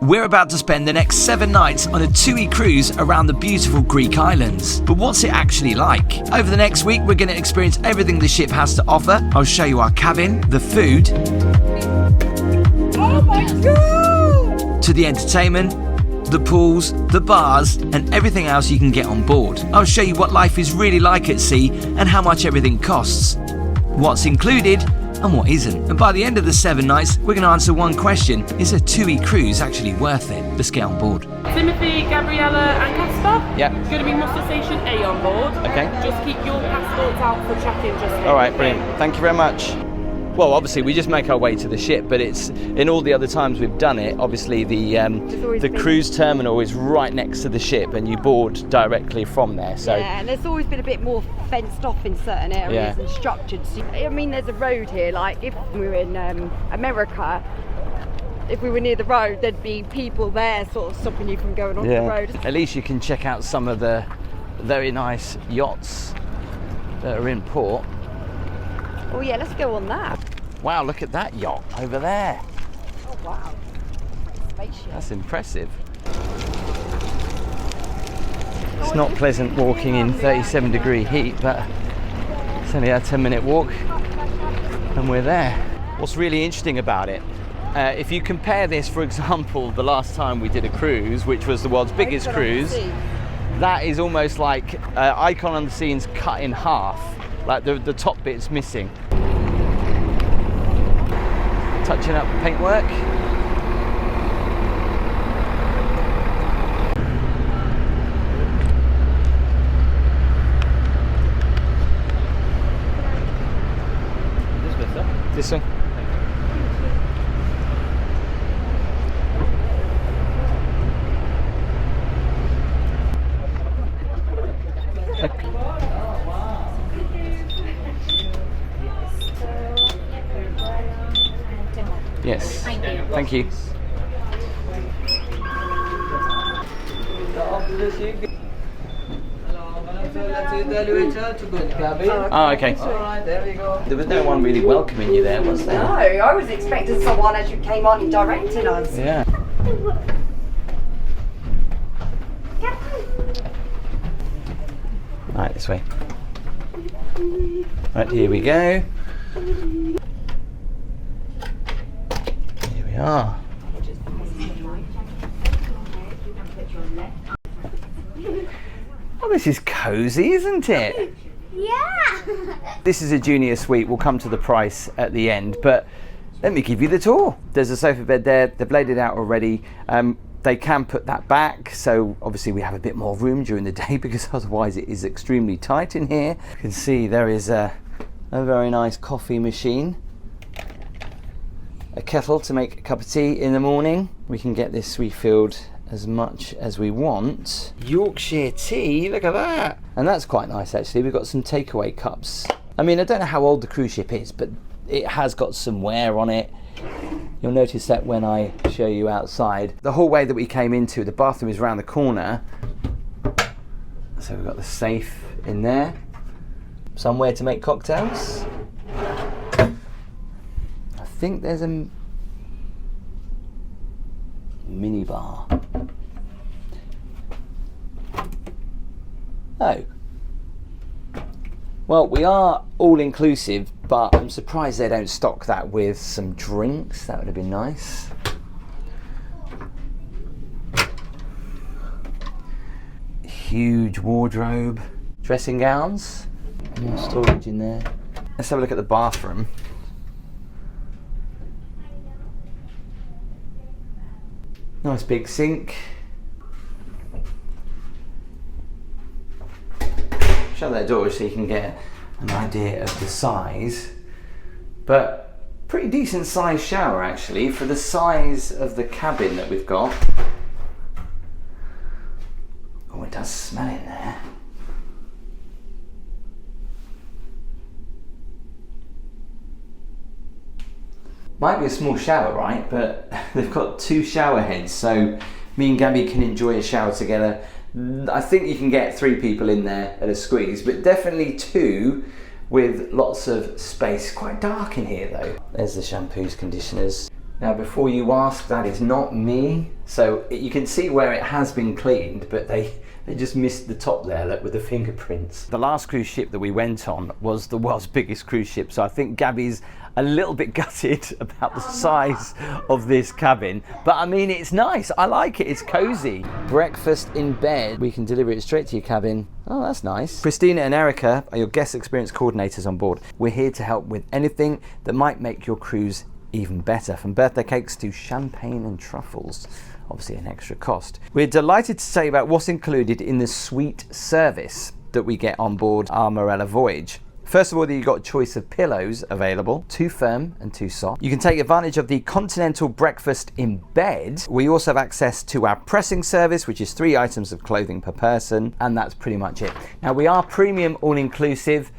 We're about to spend the next 7 nights on a TUI cruise around the beautiful Greek islands. But what's it actually like? Over the next week, we're going to experience everything the ship has to offer. I'll show you our cabin, the food, Oh my God! to the entertainment, the pools, the bars, and everything else you can get on board. I'll show you what life is really like at sea and how much everything costs, what's included and what isn't. And by the end of the 7 nights, we're going to answer one question: is a TUI cruise actually worth it? Let's get on board. Timothy, Gabriella and Casper. Yeah. Going to be muster station A on board. Okay. Just keep your passports out for check-in just here. All right, brilliant. Thank you very much. Well, obviously we just make our way to the ship, but it's in all the other times we've done it. Obviously the cruise terminal is right next to the ship, and you board directly from there. So yeah, and there's always been a bit more fenced off in certain areas and structured. So, I mean, there's a road here. Like if we were in America, if we were near the road, there'd be people there sort of stopping you from going onto the road. At least you can check out some of the very nice yachts that are in port. Oh yeah, let's go on that. Wow, look at that yacht over there. Oh wow, spaceship. That's impressive. It's not pleasant walking in 37-degree heat, but it's only a 10-minute walk and we're there. What's really interesting about it, if you compare this, for example, the last time we did a cruise, which was the world's biggest cruise, that is almost like Icon on the Sea's cut in half. Like the top bit's missing. Touching up paintwork. This one. Yes. Thank you. Oh, okay. There we go. There was no one really welcoming you there, was there? No, I was expecting someone as you came on and directing us. Yeah. Right, this way. Right, here we go. Here we are. Oh, this is cozy, isn't it? Yeah! This is a junior suite. We'll come to the price at the end, but let me give you the tour. There's a sofa bed there. They've laid it out already. They can put that back, so obviously we have a bit more room during the day because otherwise it is extremely tight in here. You can see there is a very nice coffee machine, a kettle to make a cup of tea in the morning. We can get this refilled as much as we want. Yorkshire tea, look at that. And that's quite nice actually. We've got some takeaway cups. I mean, I don't know how old the cruise ship is, but it has got some wear on it. You'll notice that when I show you outside. The hallway that we came into, the bathroom is around the corner. So we've got the safe in there. Somewhere to make cocktails. I think there's a mini bar. Oh. Well, we are all inclusive, but I'm surprised they don't stock that with some drinks. That would have been nice. Huge wardrobe. Dressing gowns. More storage in there. Let's have a look at the bathroom. Nice big sink. Shut that door so you can get an idea of the size. But pretty decent sized shower actually for the size of the cabin that we've got. Oh, it does smell in there. Might be a small shower, right? But they've got 2 shower heads, so me and Gaby can enjoy a shower together. I think you can get 3 people in there at a squeeze, but definitely 2 with lots of space. Quite dark in here though. There's the shampoos, conditioners. Now before you ask, that is not me. So you can see where it has been cleaned, but they just missed the top there, look, with the fingerprints. The last cruise ship that we went on was the world's biggest cruise ship, so I think Gaby's a little bit gutted about the size of this cabin. But I mean, it's nice. I like it. It's cozy. Breakfast in bed. We can deliver it straight to your cabin. Oh, that's nice. Christina and Erica are your guest experience coordinators on board. We're here to help with anything that might make your cruise even better, from birthday cakes to champagne and truffles. Obviously an extra cost. We're delighted to tell you about what's included in the suite service that we get on board our Marella Voyage. First of all, you've got a choice of pillows available, 2 firm and 2 soft. You can take advantage of the continental breakfast in bed. We also have access to our pressing service, which is 3 items of clothing per person, and that's pretty much it. Now, we are premium all-inclusive,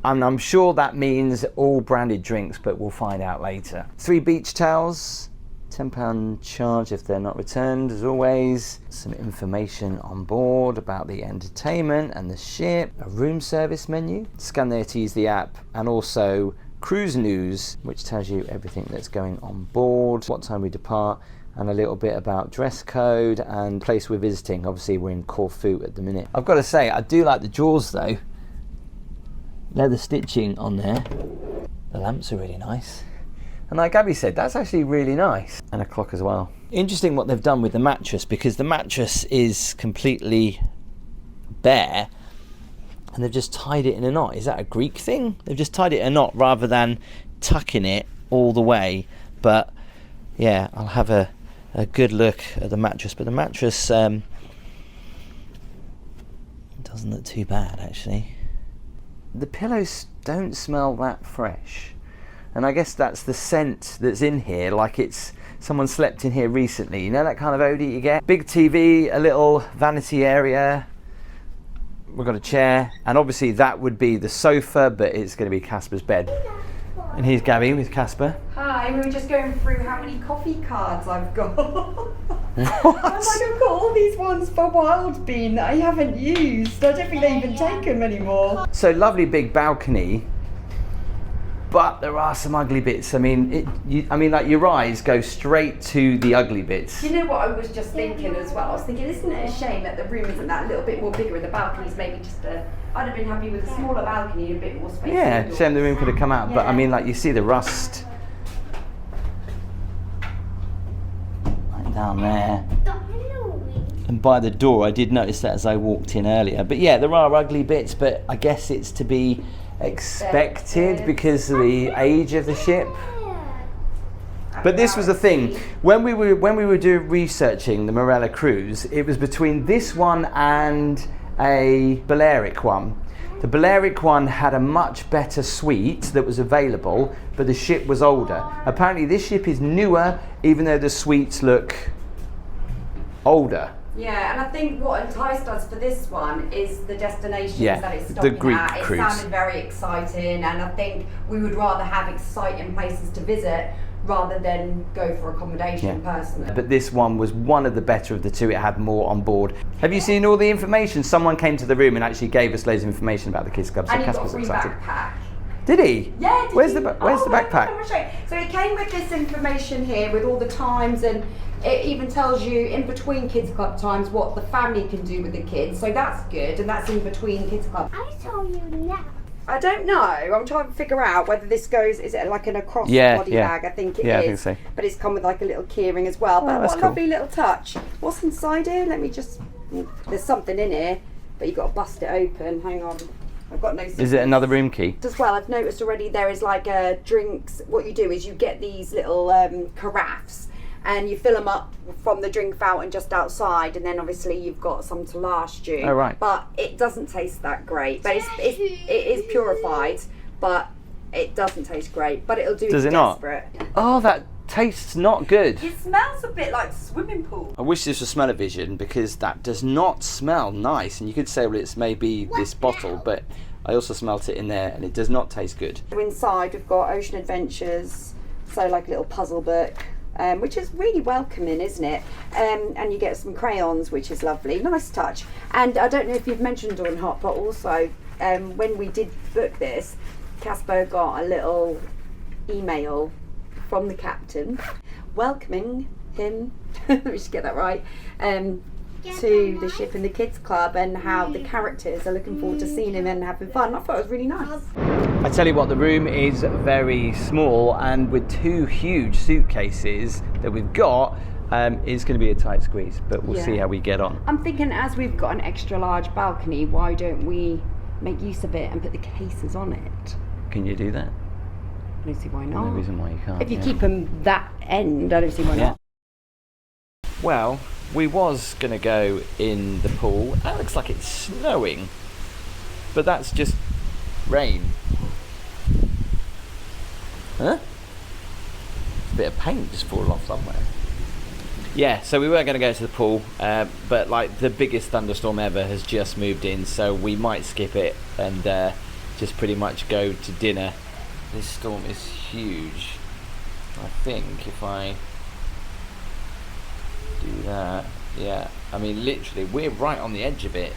and I'm sure that means all branded drinks, but we'll find out later. 3 beach towels, £10 charge if they're not returned, as always. Some information on board about the entertainment and the ship. A room service menu. Scan there to use the app, and also cruise news, which tells you everything that's going on board, what time we depart, and a little bit about dress code and place we're visiting. Obviously we're in Corfu at the minute. I've got to say, I do like the jaws though. Leather stitching on there. The lamps are really nice. And like Gaby said, that's actually really nice. And a clock as well. Interesting what they've done with the mattress, because the mattress is completely bare and they've just tied it in a knot. Is that a Greek thing? They've just tied it in a knot rather than tucking it all the way. But yeah, I'll have a good look at the mattress. But the mattress doesn't look too bad actually. The pillows don't smell that fresh. And I guess that's the scent that's in here, like it's someone slept in here recently. You know that kind of odour you get? Big TV, a little vanity area. We've got a chair, and obviously that would be the sofa, but it's going to be Casper's bed. And here's Gaby with Casper. Hi, we were just going through how many coffee cards I've got. What? I'm like, I've got all these ones for Wild Bean that I haven't used. I don't think they even take them anymore. So lovely big balcony, but there are some ugly bits. I mean, like your eyes go straight to the ugly bits. You know what I was just thinking as well? I was thinking, isn't it a shame that the room isn't that little bit more bigger and the balcony's maybe just I'd have been happy with a smaller balcony and a bit more space. Yeah, shame the room could have come out. Yeah. But I mean, like you see the rust right down there. And by the door, I did notice that as I walked in earlier. But yeah, there are ugly bits, but I guess it's to be expected because of the age of the ship. But this was the thing, when we were doing researching the Marella cruise, it was between this one and a Balearic one. The Balearic one had a much better suite that was available, but the ship was older. Apparently this ship is newer, even though the suites look older. Yeah, and I think what enticed us for this one is the destinations that it's the stopping Greek at. It cruise. sounded very exciting, and I think we would rather have exciting places to visit rather than go for accommodation personally. But this one was one of the better of the two. It had more on board. Have you seen all the information? Someone came to the room and actually gave us loads of information about the Kids Club, so And he got a Casper's free excited. backpack. Did he? Yeah. Where's the backpack? I'm gonna show you. So it came with this information here with all the times, and it even tells you in between Kids Club times what the family can do with the kids. So that's good, and that's in between Kids Club. I tell you now. I don't know. I'm trying to figure out whether this goes. Is it like an across body bag? I think it is. Yeah, I think so. But it's come with like a little keyring as well. But that's what a cool. lovely little touch. What's inside here? Let me just. There's something in here, but you've got to bust it open. Hang on. I've got no. Is it another room key? As well, I've noticed already there is like drinks. What you do is you get these little carafes and you fill them up from the drink fountain just outside, and then obviously you've got some to last you. Oh, right. But it doesn't taste that great. But it is purified, but it doesn't taste great. But it'll do. Does if it you're not? desperate. Oh, that tastes not good. It smells a bit like swimming pool. I wish this was smell-o-vision, because that does not smell nice. And you could say, well, it's maybe this bottle, but I also smelt it in there and it does not taste good. So inside we've got Ocean Adventures, so like a little puzzle book, which is really welcoming, isn't it? And you get some crayons, which is lovely, nice touch. And I don't know if you've mentioned on Hot, but also when we did book this, Casper got a little email from the captain, welcoming him, let me just get that right, to the ship and the kids club, and how the characters are looking forward to seeing him and having fun. I thought it was really nice. I tell you what, the room is very small, and with 2 huge suitcases that we've got, it's going to be a tight squeeze, but we'll see how we get on. I'm thinking, as we've got an extra large balcony, why don't we make use of it and put the cases on it? Can you do that? I don't see why not. No reason why you can't. If you keep them that end, I don't see why not. Well, we was going to go in the pool. That looks like it's snowing, but that's just rain. Huh? A bit of paint just falling off somewhere. Yeah, so we were going to go to the pool, but like the biggest thunderstorm ever has just moved in, so we might skip it and just pretty much go to dinner. This storm is huge. I think if I do that, yeah, I mean literally we're right on the edge of it.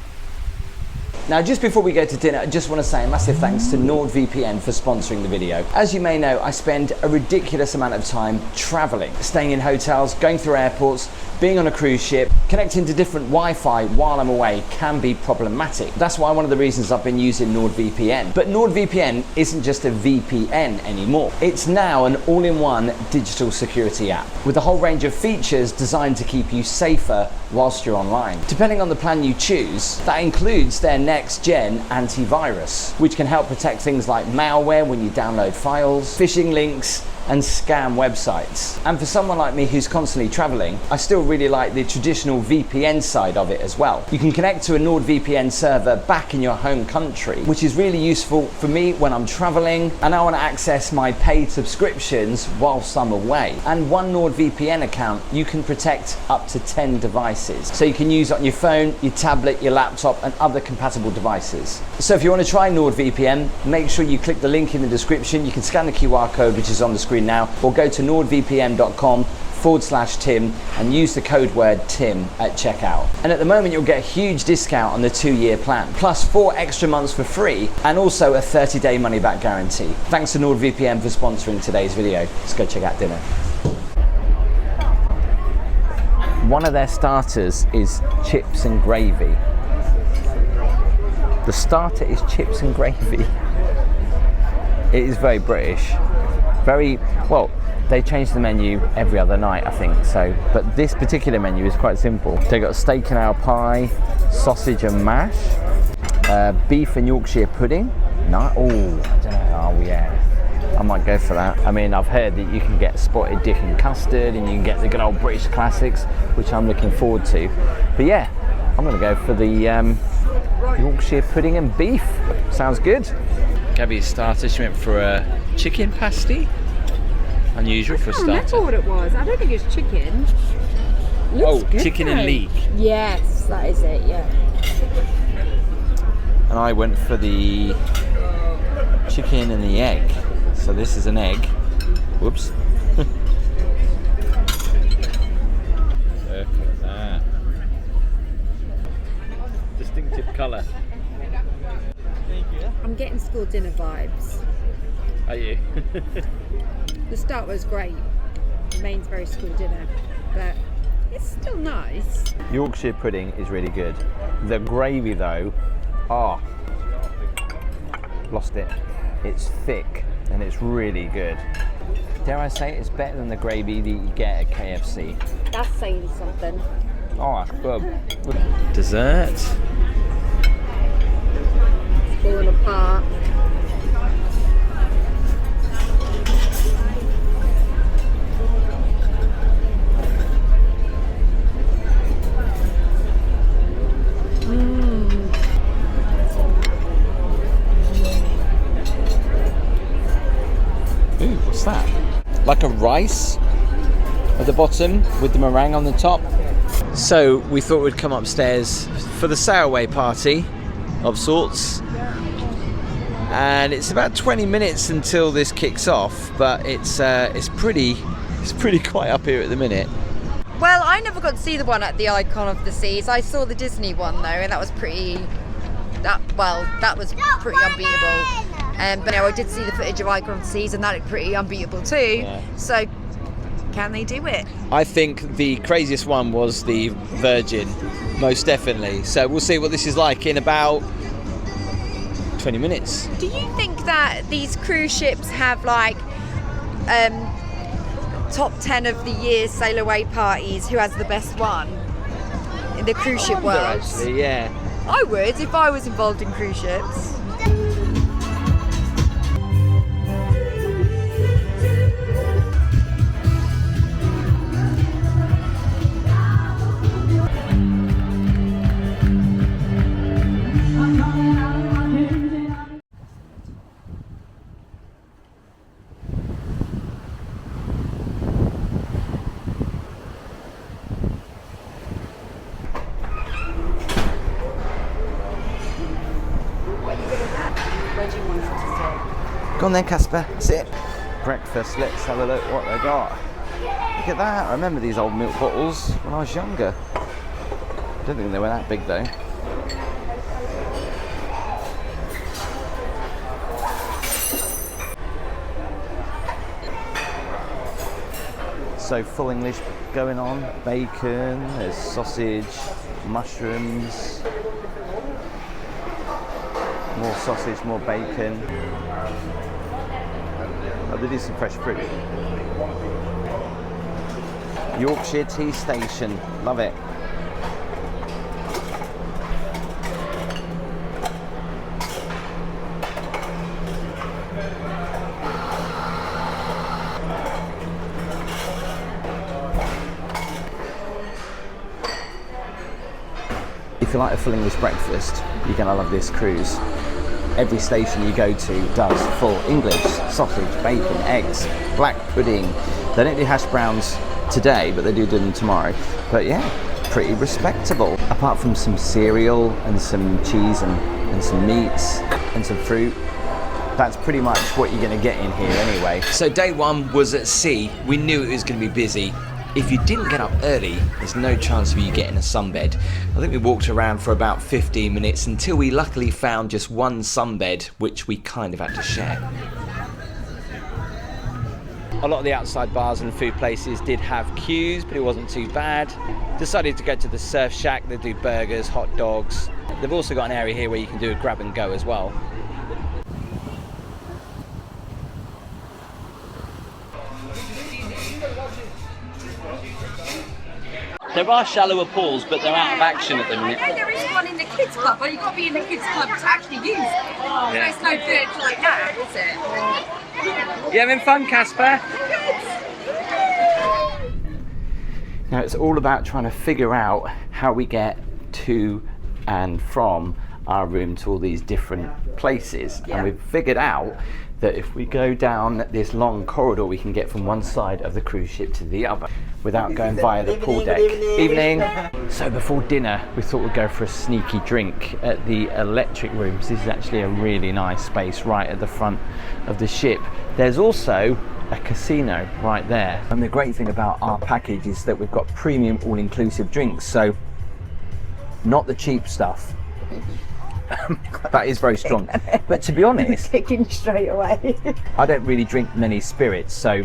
Now, just before we go to dinner, I just want to say a massive thanks to NordVPN for sponsoring the video. As you may know, I spend a ridiculous amount of time traveling, staying in hotels, going through airports, being on a cruise ship. Connecting to different Wi-Fi while I'm away can be problematic. That's why one of the reasons I've been using NordVPN. But NordVPN isn't just a VPN anymore. It's now an all-in-one digital security app with a whole range of features designed to keep you safer whilst you're online. Depending on the plan you choose, that includes their next-gen antivirus, which can help protect things like malware when you download files, phishing links, and scam websites. And for someone like me who's constantly traveling, I still really like the traditional VPN side of it as well. You can connect to a NordVPN server back in your home country, which is really useful for me when I'm traveling and I want to access my paid subscriptions whilst I'm away. And one NordVPN account, you can protect up to 10 devices. So you can use it on your phone, your tablet, your laptop, and other compatible devices. So if you want to try NordVPN, make sure you click the link in the description. You can scan the QR code which is on the screen now, or go to nordvpn.com/Tim and use the code word Tim at checkout. And at the moment you'll get a huge discount on the 2-year plan, plus 4 extra months for free, and also a 30-day money-back guarantee. Thanks to NordVPN for sponsoring today's video. Let's go check out dinner. One of their starters is chips and gravy. The starter is chips and gravy. It is very British. Very well, they change the menu every other night, I think so, but this particular menu is quite simple. They got steak and ale pie, sausage and mash, beef and Yorkshire pudding. No, I don't know. Oh yeah, I might go for that. I mean, I've heard that you can get spotted dick and custard, and you can get the good old British classics, which I'm looking forward to. But yeah, I'm gonna go for the Yorkshire pudding and beef. Sounds good. Gaby's starter, she went for a chicken pasty. Unusual for a starter. I can't remember what it was. I don't think it's chicken. Looks good, chicken and leek. Yes, that is it, yeah. And I went for the chicken and the egg. So this is an egg. Whoops. Look at that. Distinctive colour. I'm getting school dinner vibes. Are you? The start was great. The main's very school dinner, but it's still nice. Yorkshire pudding is really good. The gravy though, lost it. It's thick and it's really good. Dare I say it's better than the gravy that you get at KFC. That's saying something. Oh, that's good. Dessert. It's falling apart. Ooh, what's that? Like a rice at the bottom with the meringue on the top. So we thought we'd come upstairs for the sailaway party of sorts. And it's about 20 minutes until this kicks off, but it's pretty quiet up here at the minute. Well, I never got to see the one at the Icon of the Seas. I saw the Disney one though, and that was pretty. That was pretty unbeatable. But no, I did see the footage of Icon of the Seas and that looked pretty unbeatable too. Yeah. So can they do it? I think the craziest one was the Virgin, most definitely. So we'll see what this is like in about 20 minutes. Do you think that these cruise ships have like top 10 of the year sail away parties? Who has the best one in the cruise ship world? Actually, yeah. I would if I was involved in cruise ships. Go on then, Casper. That's it. Breakfast. Let's have a look what they got. Look at that. I remember these old milk bottles when I was younger. I don't think they were that big though. So full English going on. Bacon. There's sausage, mushrooms. More sausage, more bacon. Oh, they do some fresh fruit. Yorkshire Tea Station, love it. If you like a full English breakfast, you're going to love this cruise. Every station you go to does full English, sausage, bacon, eggs, black pudding. They don't do hash browns today, but they do them tomorrow. But yeah, pretty respectable. Apart from some cereal and some cheese and some meats and some fruit, that's pretty much what you're going to get in here anyway. So day one was at sea. We knew it was going to be busy. If you didn't get up early, there's no chance of you getting a sunbed. I think we walked around for about 15 minutes until we luckily found just one sunbed, which we kind of had to share. A lot of the outside bars and food places did have queues, but it wasn't too bad. Decided to go to the Surf Shack. They do burgers, hot dogs. They've also got an area here where you can do a grab and go as well. There are shallower pools, but they're out of action at the minute. I know there is one in the kids club, but you've got to be in the kids club to actually use it. Yeah. So it's no good like that, is it? You having fun, Casper? Now it's all about trying to figure out how we get to and from our room to all these different places. Yeah. And we've figured out that if we go down this long corridor, we can get from one side of the cruise ship to the other without going via the pool deck. Evening. So before dinner, we thought we'd go for a sneaky drink at the electric rooms. This is actually a really nice space right at the front of the ship. There's also a casino right there. And the great thing about our package is that we've got premium all-inclusive drinks. So not the cheap stuff. That is very strong. But to be honest, Kicking straight away. I don't really drink many spirits, so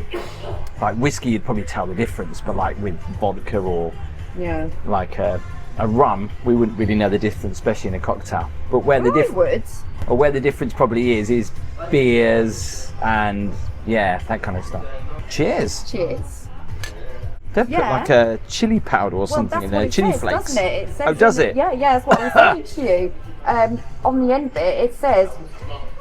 like whiskey you'd probably tell the difference, but like with vodka or Yeah. like a rum, we wouldn't really know the difference, especially in a cocktail. But where the where the difference probably is beers and yeah, that kind of stuff. Cheers. Cheers. They've put Yeah. like a chili powder or something in there, chili says, flakes. Doesn't it? It says Oh, does it? Yeah, that's what I'm saying to you. On the end bit, it says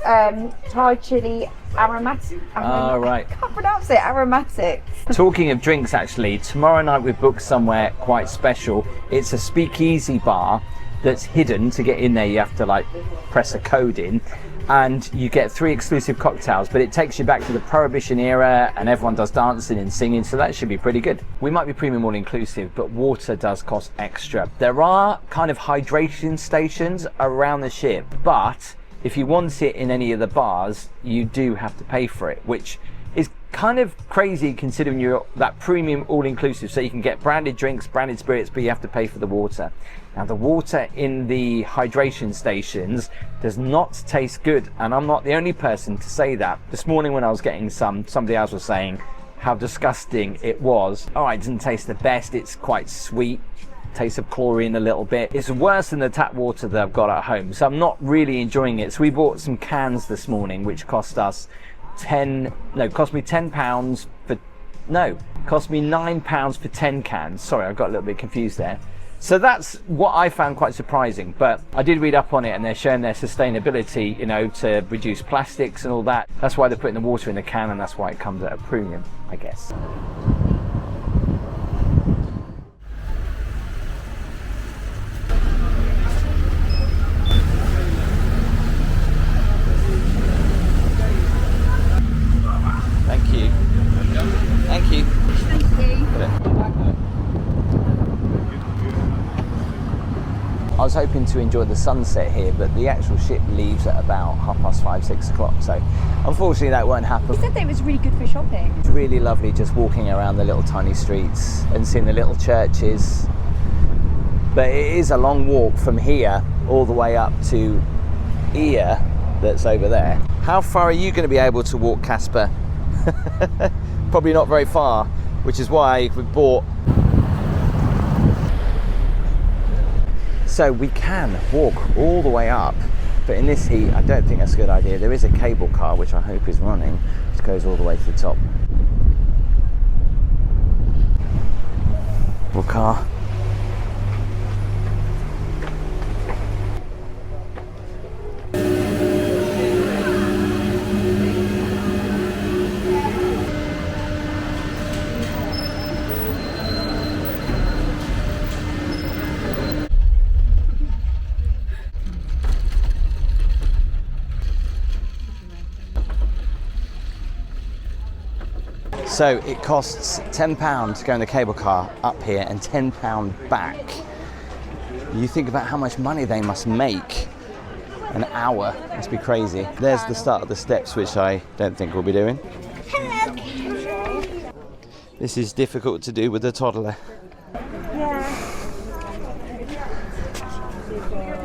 Thai chili aromatic. Oh, right. I can't pronounce it. Aromatic. Talking of drinks, actually, tomorrow night we've booked somewhere quite special. It's a speakeasy bar that's hidden. To get in there, you have to like press a code in, and you get 3 exclusive cocktails, but it takes you back to the Prohibition era and everyone does dancing and singing, so that should be pretty good. We might be premium all inclusive, but water does cost extra. There are kind of hydration stations around the ship, but if you want it in any of the bars, you do have to pay for it, which is kind of crazy considering you're that premium all-inclusive, so you can get branded drinks, branded spirits, but you have to pay for the water. Now the water in the hydration stations does not taste good, and I'm not the only person to say that. This morning when I was getting somebody else was saying how disgusting it was. All right, it doesn't taste the best, it's quite sweet, taste of chlorine a little bit. It's worse than the tap water that I've got at home, so I'm not really enjoying it. So we bought some cans this morning, which cost us cost me £10 for, cost me £9 for 10 cans. Sorry, I got a little bit confused there. So that's what I found quite surprising, but I did read up on it and they're showing their sustainability, you know, to reduce plastics and all that. That's why they're putting the water in the can, and that's why it comes at a premium, I guess. Thank you. Thank you. I was hoping to enjoy the sunset here, but the actual ship leaves at about 5:30, 6 o'clock. So unfortunately that won't happen. You said that it was really good for shopping. It's really lovely just walking around the little tiny streets and seeing the little churches. But it is a long walk from here all the way up to Ia that's over there. How far are you going to be able to walk, Casper? Probably not very far, which is why we bought. So we can walk all the way up, but in this heat I don't think that's a good idea. There is a cable car which I hope is running, which goes all the way to the top. What car? So it costs £10 to go in the cable car up here and £10 back. You think about how much money they must make an hour. Must be crazy. There's the start of the steps, which I don't think we'll be doing. Hello. This is difficult to do with a toddler.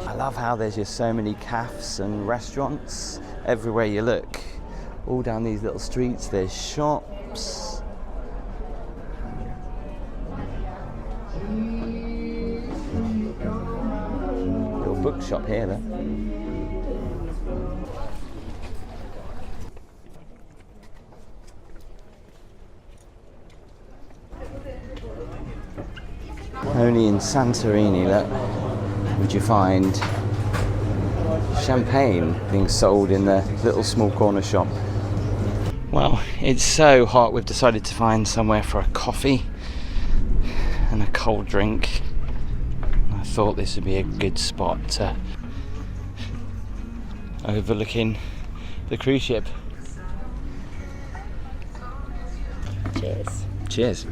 I love how there's just so many cafes and restaurants everywhere you look. All down these little streets, there's shops. Little bookshop here then. Only in Santorini, look, would you find champagne being sold in the little small corner shop. Well, it's so hot we've decided to find somewhere for a coffee and a cold drink. I thought this would be a good spot to overlooking the cruise ship. Cheers. Cheers.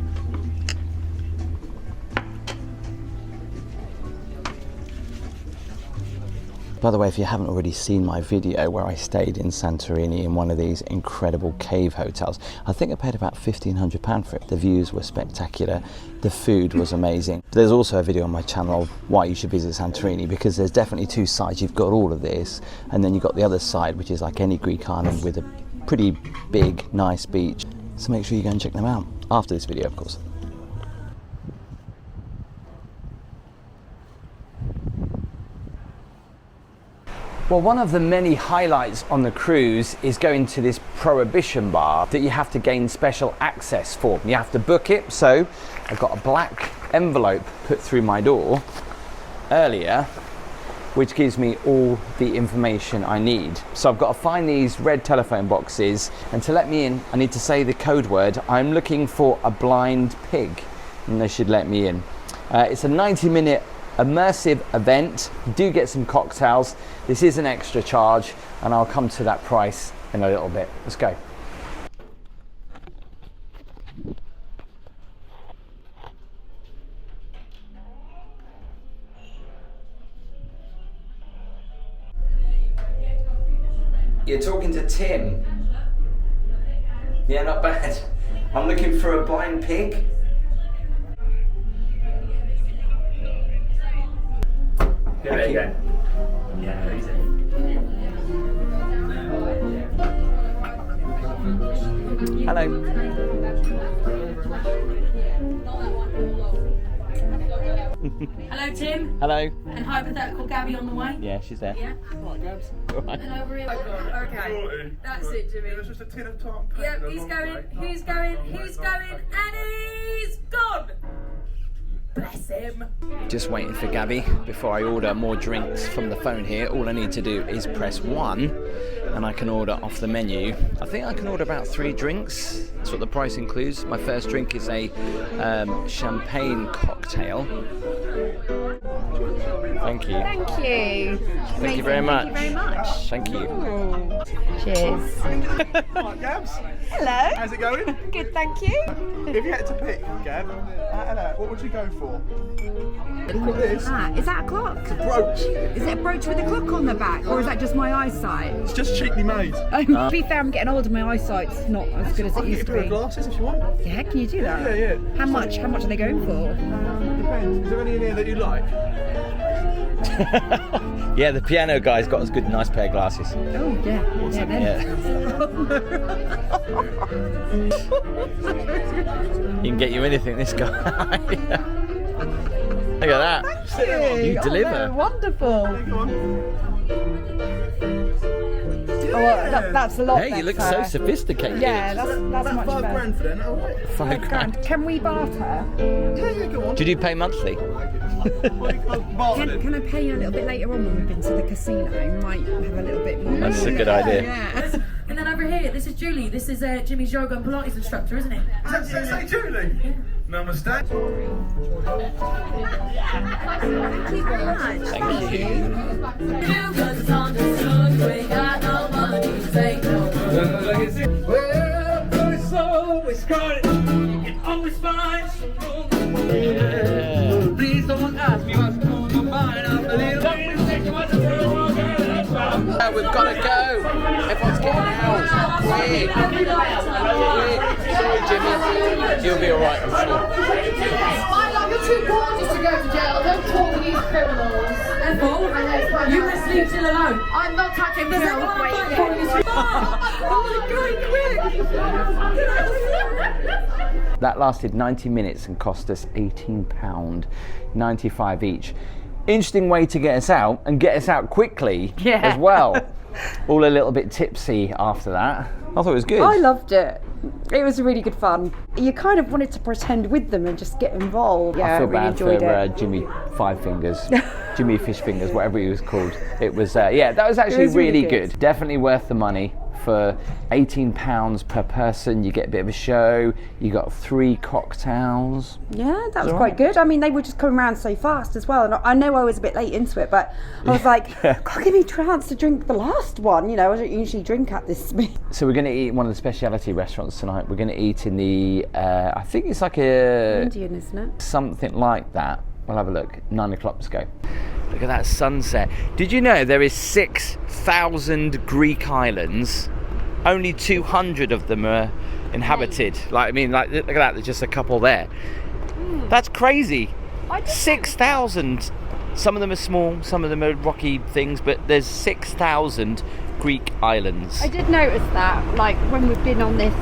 By the way, if you haven't already seen my video where I stayed in Santorini in one of these incredible cave hotels, I think I paid about £1,500 for it. The views were spectacular, the food was amazing. There's also a video on my channel why you should visit Santorini, because there's definitely two sides. You've got all of this, and then you've got the other side, which is like any Greek island with a pretty big, nice beach. So make sure you go and check them out after this video, of course. Well, one of the many highlights on the cruise is going to this prohibition bar that you have to gain special access for. You have to book it, so I've got a black envelope put through my door earlier, which gives me all the information I need. So I've got to find these red telephone boxes, and to let me in, I need to say the code word. I'm looking for a blind pig, and they should let me in. It's a 90-minute immersive event. You do get some cocktails. This is an extra charge, and I'll come to that price in a little bit. Let's go. You're talking to Tim. Yeah, not bad. I'm looking for a blind pig. There you go. Yeah, easy. Hello. Hello, Tim. Hello. And hypothetical Gaby on the way. Yeah, she's there. Yeah. All right. And over here. Okay. That's it, Jimmy. There's just a tin of tartan paint. Yep, he's going, he's going, he's going, and he's gone! Bless him. Just waiting for Gaby before I order more drinks from the phone here. All I need to do is press 1 and I can order off the menu. I think I can order about 3 drinks. That's what the price includes. My first drink is a champagne cocktail. Thank you. Thank you. Thank you very much. Thank you very much. Thank you. Cheers. Right, Gabs. Hello. How's it going? Good, thank you. If you had to pick, Gab, what would you go for? Look at this. Is that a clock? Brooch. Is it a brooch with a clock on the back, or is that just my eyesight? It's just cheaply made. To be fair, I'm getting older. My eyesight's not as good as I it can used get to you be. glasses if you want. Yeah, can you do that? Yeah. How much? How much are they going for? Depends. Is there any in here that you like? Yeah, the piano guy's got us good, nice pair of glasses. Oh yeah, yeah. He can get you anything, this guy. Look at that. Thank You deliver. no, wonderful. Go on. Oh, well, that's a lot. Hey, you look so better. sophisticated. Yeah, that's much £5 better. grand for that, all right? 5 grand. Can we barter? Yeah, go on. Do you pay monthly? Bartering. Can I pay you a little bit later on when we've been to the casino? We might have a little bit more. That's a good idea. Yeah. And then over here, this is Julie. This is Jimmy's yoga and Pilates instructor, isn't it? Does that say Julie? Namaste. Thank you very much. Thank you. Well, it's always started. You can always find some room. Please don't ask me what's on my mind. I'm a little We've got to go. Everyone's getting out. Quick. Sorry, Jimmy. You'll be all right, I'm sure. I love you too gorgeous to go to jail. Don't talk to these criminals. You must leave Jill alone. I'm not touching the jail. That lasted 90 minutes and cost us £18.95 each. Interesting way to get us out, and get us out quickly as well. All a little bit tipsy after that. I thought it was good. I loved it. It was really good fun. You kind of wanted to pretend with them and just get involved. Yeah, I feel really bad enjoyed for it. Jimmy Five Fingers, Jimmy Fish Fingers, whatever he was called. It was, yeah, that was actually was really really good. Definitely worth the money. For £18 per person, you get a bit of a show. You got 3 cocktails. Yeah, that was quite good. I mean, they were just coming around so fast as well. And I know I was a bit late into it, but I was like, God, give me a chance to drink the last one. You know, I don't usually drink at this speed. So we're going to eat in one of the specialty restaurants tonight. We're going to eat in the, I think it's like a... Indian, isn't it? Something like that. We'll have a look. 9 o'clock, let's go. Look at that sunset. Did you know there is 6,000 Greek islands? Only 200 of them are inhabited. Like, I mean, like, look at that, there's just a couple there. That's crazy. 6,000. Some of them are small, some of them are rocky things, but there's 6,000 Greek islands. I did notice that, like, when we've been on this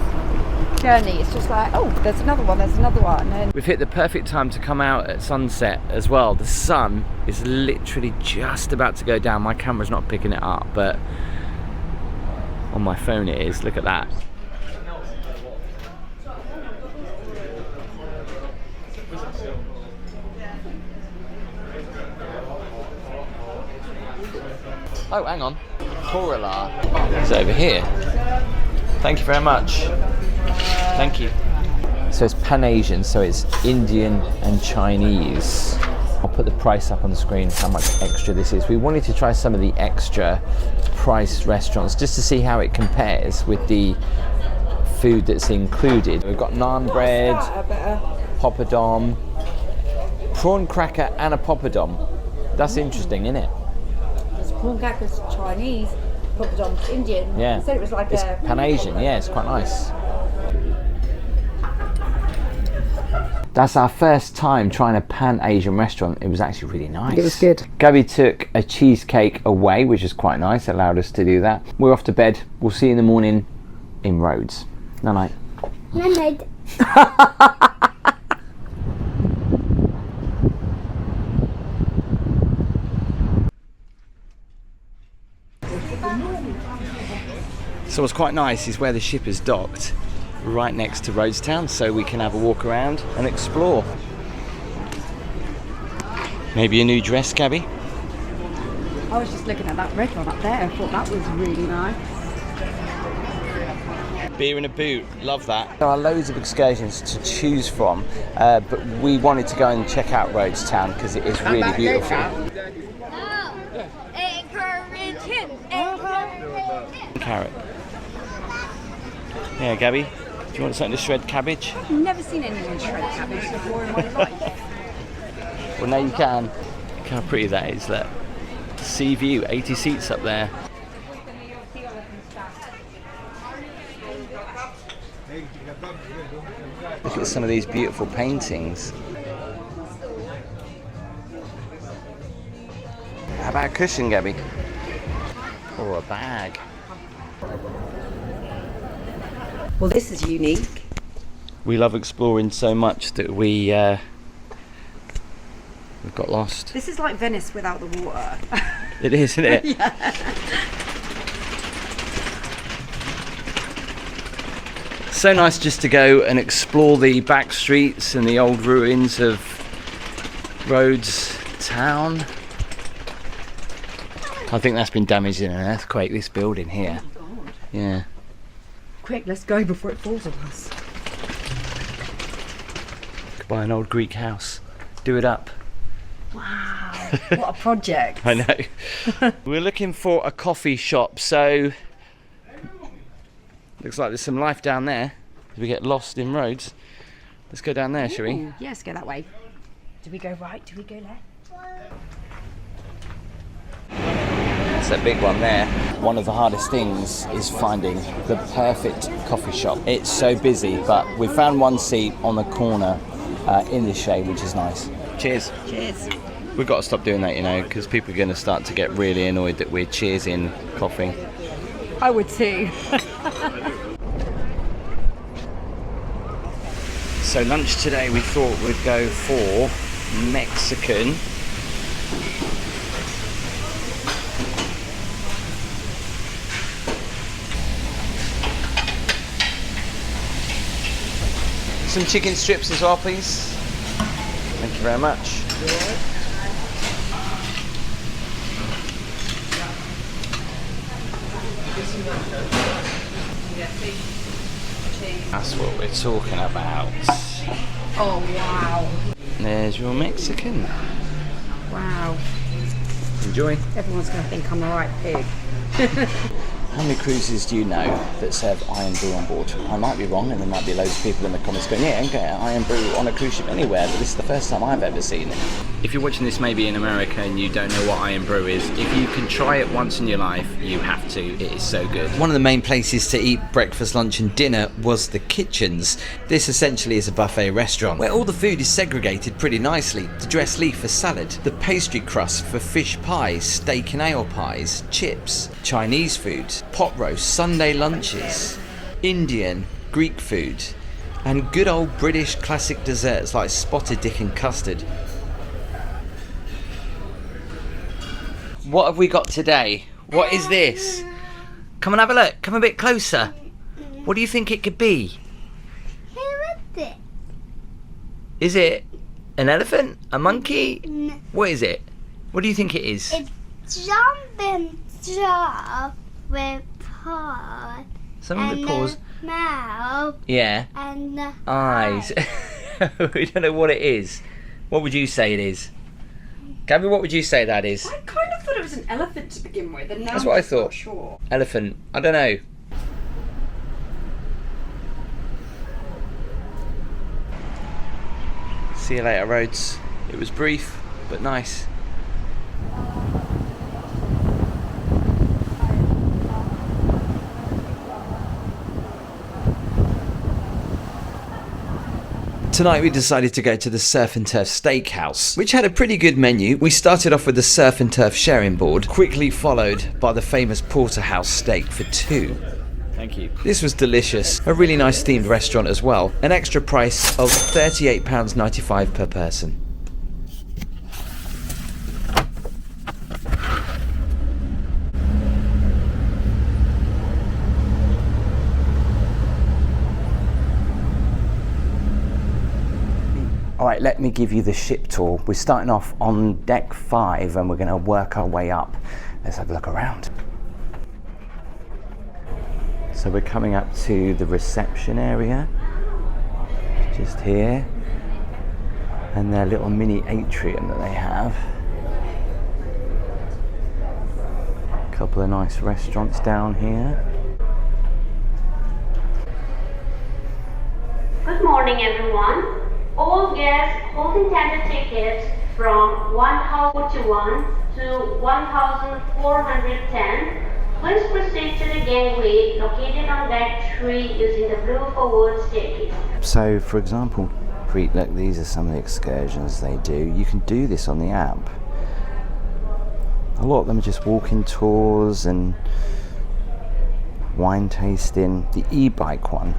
journey, it's just like, oh, there's another one, and We've hit the perfect time to come out at sunset as well. The sun is literally just about to go down. My camera's not picking it up, but on my phone it is. Look at that. Oh, hang on. Corella. It's over here. Thank you very much. Thank you. So it's Pan-Asian, so it's Indian and Chinese. I'll put the price up on the screen, how much extra this is. We wanted to try some of the extra priced restaurants just to see how it compares with the food that's included. We've got naan bread, poppadom, prawn cracker and a poppadom. That's interesting, isn't it? prawn cracker's Chinese, poppadom's Indian. Yeah. You said it was like it's Pan-Asian, yeah, it's quite nice. That's our first time trying a pan-Asian restaurant. It was actually really nice. It was good. Gaby took a cheesecake away, which is quite nice. It allowed us to do that. We're off to bed. We'll see you in the morning in Rhodes. Night night. Night. So what's quite nice is where the ship is docked, right next to Rhodes town, so we can have a walk around and explore. Maybe a new dress, Gaby? I was just looking at that red one up there. I thought that was really nice. Beer in a boot, love that. There are loads of excursions to choose from, but we wanted to go and check out Rhodes town because it is really beautiful. Carrot. Yeah, Gaby, do you want something to shred cabbage? I've never seen anyone shred cabbage before in my life. Well, now you can. Look how pretty that is, look. Sea view, 80 seats up there. Look at some of these beautiful paintings. How about a cushion, Gaby? Or a bag? Well, this is unique. We love exploring so much that we've got lost. This is like Venice without the water. It is, isn't it? Yeah. So nice just to go and explore the back streets and the old ruins of Rhodes town. I think that's been damaged in an earthquake, this building here. Oh my God. Yeah. Quick, let's go before it falls on us. Could buy an old Greek house. Do it up. Wow, what a project. I know. We're looking for a coffee shop, so looks like there's some life down there. We get lost in Rhodes. Let's go down there, shall we? Ooh, yeah, let's go that way. Do we go right? Do we go left? That's that big one there. One of the hardest things is finding the perfect coffee shop. It's so busy, but we found one seat on the corner in the shade, which is nice. Cheers. Cheers. We've got to stop doing that, you know, because people are going to start to get really annoyed that we're cheersing coffee. I would too. So lunch today, we thought we'd go for Mexican. Some chicken strips as well, please. Thank you very much. That's what we're talking about. Oh wow. There's your Mexican. Wow. Enjoy. Everyone's going to think I'm the right pig. How many cruises do you know that serve iron brew on board? I might be wrong, and there might be loads of people in the comments going, yeah, I can get iron brew on a cruise ship anywhere, but this is the first time I've ever seen it. If you're watching this maybe in America and you don't know what iron brew is, if you can try it once in your life, you have to. It is so good. One of the main places to eat breakfast, lunch and dinner was the kitchens. This essentially is a buffet restaurant where all the food is segregated pretty nicely. The dressed leaf for salad, the pastry crust for fish pies, steak and ale pies, chips, Chinese food, pot roast, Sunday lunches, Indian, Greek food, and good old British classic desserts like spotted dick and custard. What have we got today? What is this? Come and have a look. Come a bit closer. What do you think it could be? Who is it? Is it an elephant? A monkey? No. What is it? What do you think it is? It's jumping stuff with paws. Something with paws. Mouth. Yeah. And the Eyes. We don't know what it is. What would you say it is? Gaby, what would you say that is? I kind of thought it was an elephant to begin with, and now That's what I I'm thought. not sure. Elephant. I don't know. See you later, Rhodes. It was brief, but nice. Tonight we decided to go to the Surf and Turf Steakhouse, which had a pretty good menu. We started off with the Surf and Turf sharing board, quickly followed by the famous porterhouse steak for two. Thank you. This was delicious. A really nice themed restaurant as well. An extra price of £38.95 per person. All right, let me give you the ship tour. We're starting off on deck 5 and we're going to work our way up. Let's have a look around. So we're coming up to the reception area, just here, and their little mini atrium that they have. A couple of nice restaurants down here. Good morning, everyone. All guests holding tender tickets from 1021 to 1410, please proceed to the gangway located on deck 3 using the blue forward staircase. So, for example, Crete, look, these are some of the excursions they do. You can do this on the app. A lot of them are just walking tours and wine tasting. The e-bike one,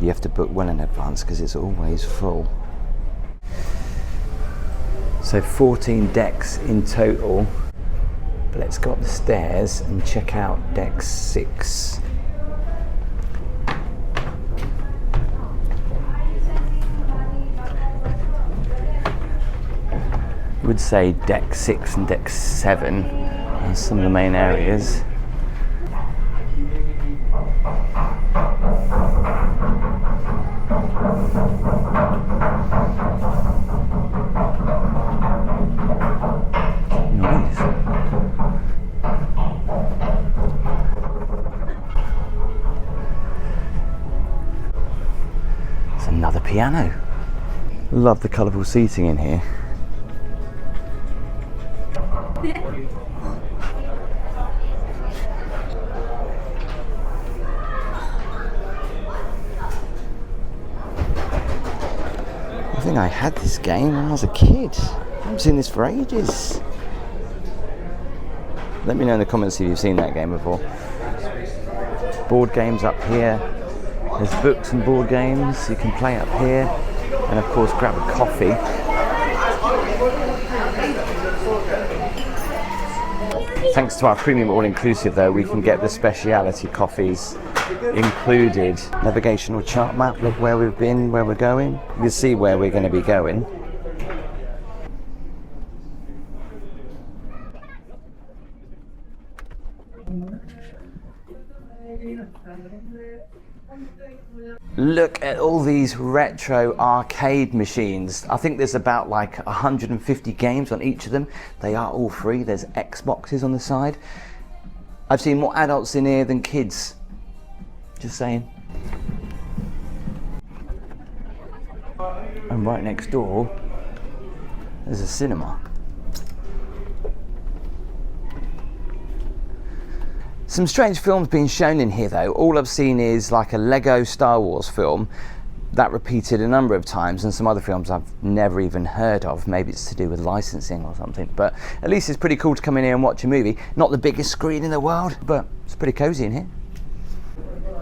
you have to book well in advance because it's always full. So 14 decks in total. But let's go up the stairs and check out deck 6. I would say deck 6 and deck 7 are some of the main areas. Nice. It's another piano. Love the colourful seating in here. I think I had this game when I was a kid. I haven't seen this for ages. Let me know in the comments if you've seen that game before. Board games up here. There's books and board games you can play up here. And of course grab a coffee. Thanks to our premium all-inclusive though, we can get the speciality coffees included. Navigational chart map, look where we've been, where we're going. You can see where we're going to be going. Look at all these retro arcade machines. I think there's about like 150 games on each of them. They are all free. There's Xboxes on the side. I've seen more adults in here than kids. Just saying. And right next door, there's a cinema. Some strange films being shown in here though. All I've seen is like a Lego Star Wars film that repeated a number of times, and some other films I've never even heard of. Maybe it's to do with licensing or something, but at least it's pretty cool to come in here and watch a movie. Not the biggest screen in the world, but it's pretty cozy in here.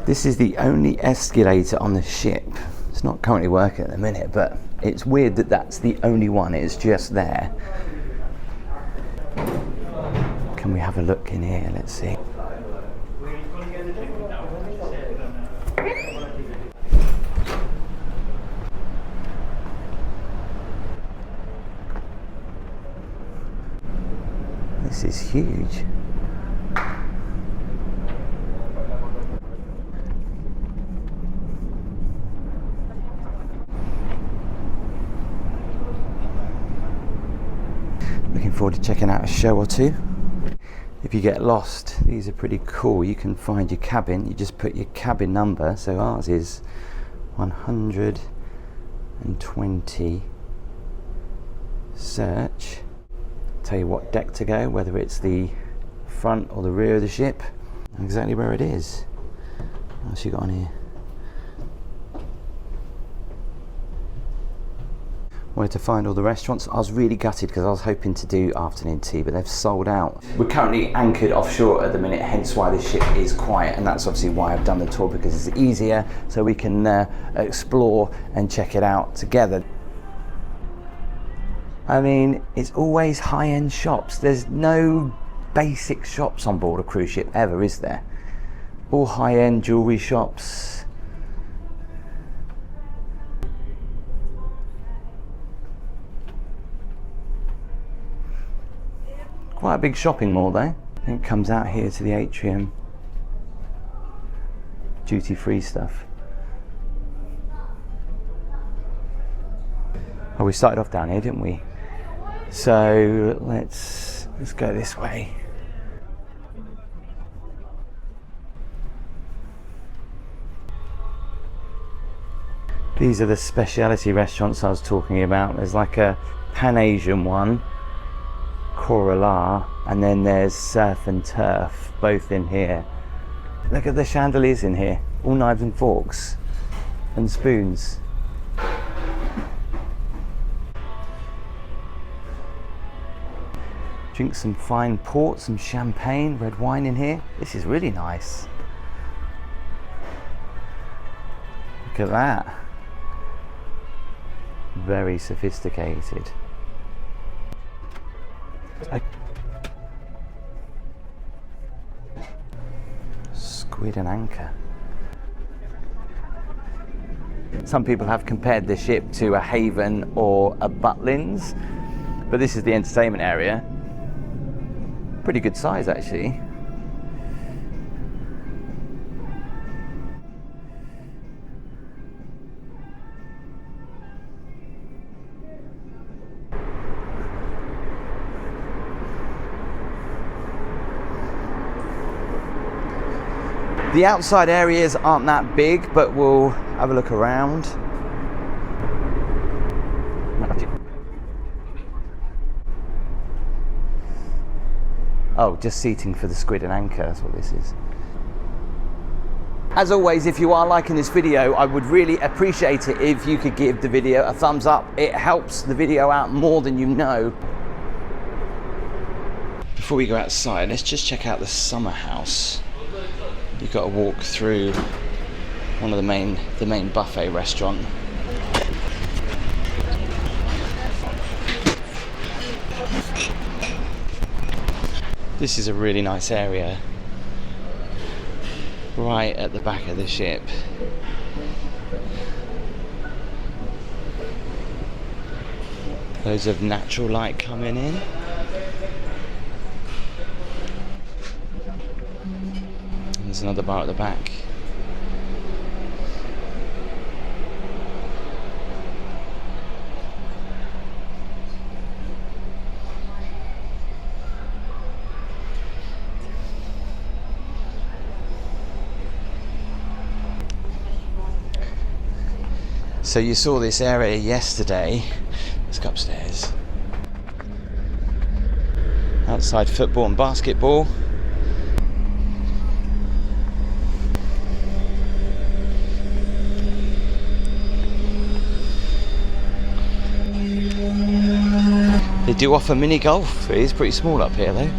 This is the only escalator on the ship. It's not currently working at the minute, but it's weird that that's the only one. It's just there. Can we have a look in here? Let's see. This is huge. Looking forward to checking out a show or two. If you get lost, these are pretty cool. You can find your cabin. You just put your cabin number. So ours is 120. Search. Tell you what deck to go, whether it's the front or the rear of the ship, and exactly where it is. What else you got on here? Where to find all the restaurants. I was really gutted because I was hoping to do afternoon tea, but they've sold out. We're currently anchored offshore at the minute, hence why the ship is quiet, and that's obviously why I've done the tour, because it's easier so we can explore and check it out together. I mean, it's always high-end shops. There's no basic shops on board a cruise ship ever, is there? All high-end jewellery shops. Quite a big shopping mall though. It comes out here to the atrium. Duty-free stuff. Oh, we started off down here, didn't we? So let's go this way. These are the speciality restaurants I was talking about. There's like a Pan-Asian one, Corella, and then there's Surf and Turf, both in here. Look at the chandeliers in here, all knives and forks and spoons. Drink some fine port, some champagne, red wine in here. This is really nice. Look at that. Very sophisticated. Squid and anchor. Some people have compared the ship to a Haven or a Butlins, but this is the entertainment area. Pretty good size actually. The outside areas aren't that big, but we'll have a look around. Oh, just seating for the squid and anchor, that's what this is. As always, if you are liking this video, I would really appreciate it if you could give the video a thumbs up. It helps the video out more than you know. Before we go outside, let's just check out the summer house. You've got to walk through one of the main buffet restaurant. This is a really nice area, right at the back of the ship. Loads of natural light coming in. There's another bar at the back. So you saw this area yesterday. Let's go upstairs. Outside football and basketball. They do offer mini golf. It is pretty small up here though.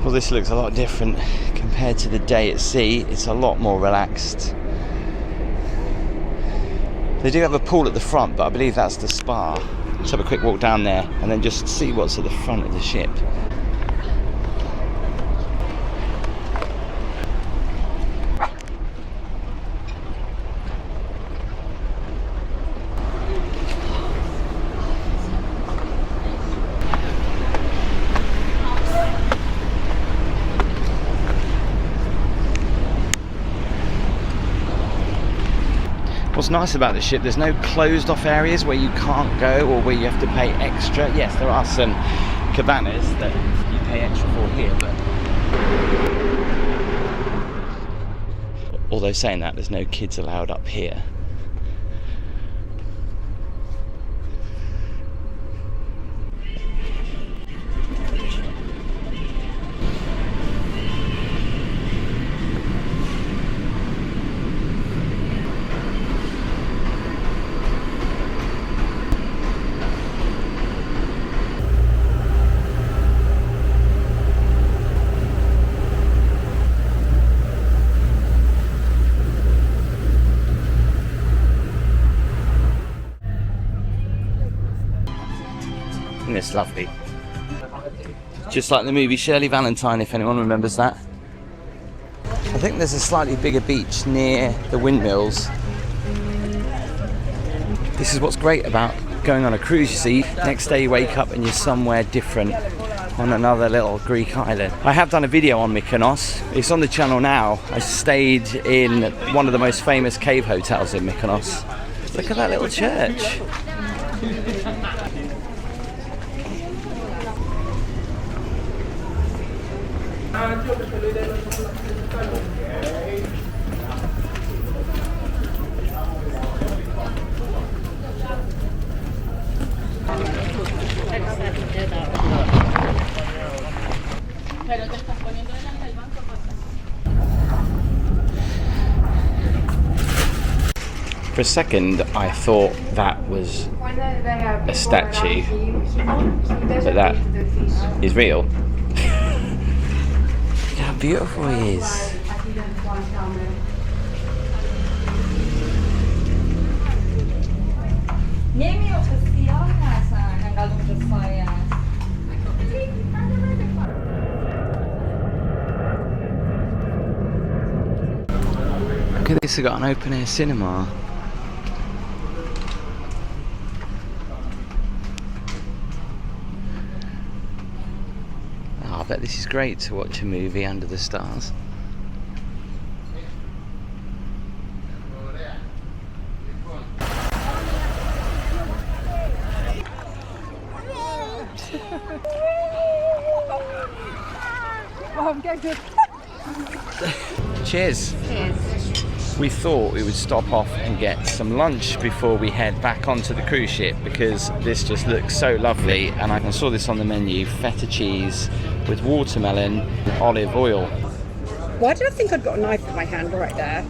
Well, this looks a lot different compared to the day at sea. It's a lot more relaxed. They do have a pool at the front, but I believe that's the spa. Let's have a quick walk down there and then just see what's at the front of the ship. What's nice about the ship, there's no closed off areas where you can't go or where you have to pay extra. Yes, there are some cabanas that you pay extra for here, but Although saying that, there's no kids allowed up here. And it's lovely. Just like the movie Shirley Valentine, if anyone remembers that. I think there's a slightly bigger beach near the windmills. This is what's great about going on a cruise, you see. Next day you wake up and you're somewhere different on another little Greek island. I have done a video on Mykonos. It's on the channel now. I stayed in one of the most famous cave hotels in Mykonos. Look at that little church. For a second, I thought that was a statue, but that is real. Look how beautiful he is. Look at this, they've got an open air cinema. I bet this is great to watch a movie under the stars. Cheers. Cheers. We thought we would stop off and get some lunch before we head back onto the cruise ship because this just looks so lovely, and I saw this on the menu, feta cheese with watermelon and olive oil. Why did I think I'd got a knife in my hand right there?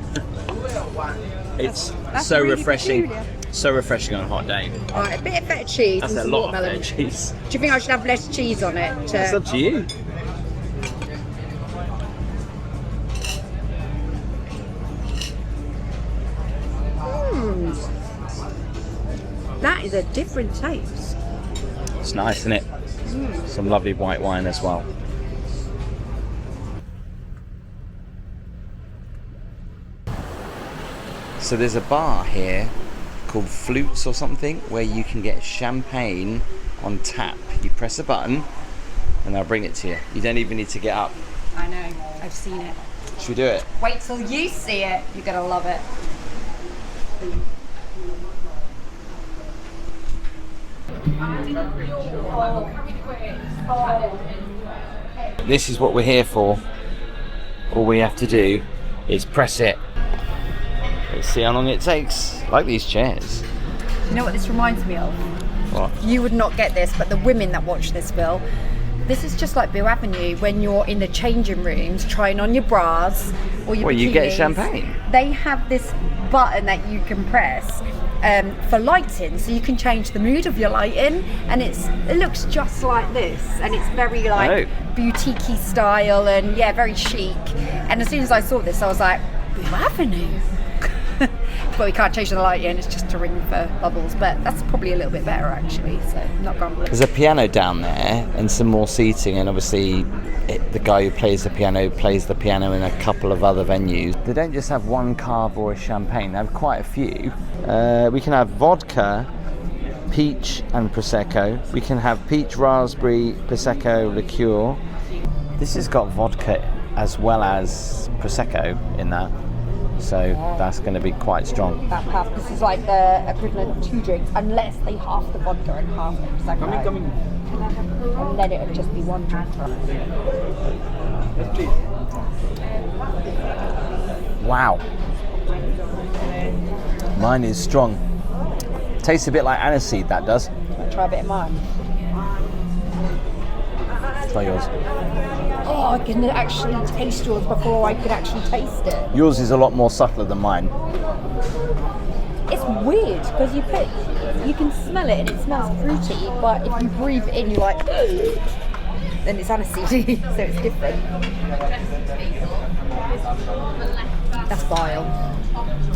It's That's so really refreshing. peculiar. So refreshing on a hot day. Alright, a bit of feta cheese That's and a some lot watermelon. of feta cheese. Do you think I should have less cheese on it? It's up to you. That is a different taste. It's nice, isn't it? Some lovely white wine as well. So there's a bar here called Flutes or something where you can get champagne on tap. You press a button and they'll bring it to you. You don't even need to get up. I know, I've seen it. Should we do it? Wait till you see it, you're gonna love it. This is what we're here for. All we have to do is press it. Let's see how long it takes. I like these chairs. You know what this reminds me of? What? You would not get this, but the women that watch this will. This is just like Bill Avenue when you're in the changing rooms trying on your bras or your Well, you get bikinis. champagne. They have this button that you can press for lighting, so you can change the mood of your lighting, and it looks just like this, and it's very like boutique-y style and yeah, very chic. And as soon as I saw this, I was like, Bill Avenue. But we can't change the lighting, it's just to ring for bubbles, but that's probably a little bit better actually, so not grumbling. There's a piano down there and some more seating, and obviously the guy who plays the piano in a couple of other venues. They don't just have one cave or a champagne, they have quite a few. We can have vodka, peach and prosecco. We can have peach, raspberry, prosecco, liqueur. This has got vodka as well as prosecco in that. So that's going to be quite strong. About half. This is like the equivalent of 2 drinks, unless they half the vodka and half the prosecco. And then it would just be 1 drink. Wow. Mine is strong. Tastes a bit like aniseed, that does. Try a bit of mine. Try yours. Oh, I can actually taste yours before I could actually taste it. Yours is a lot more subtle than mine. It's weird because you can smell it and it smells fruity, but if you breathe it in, you're like, ugh, then it's aniseed, so it's different. That's vile.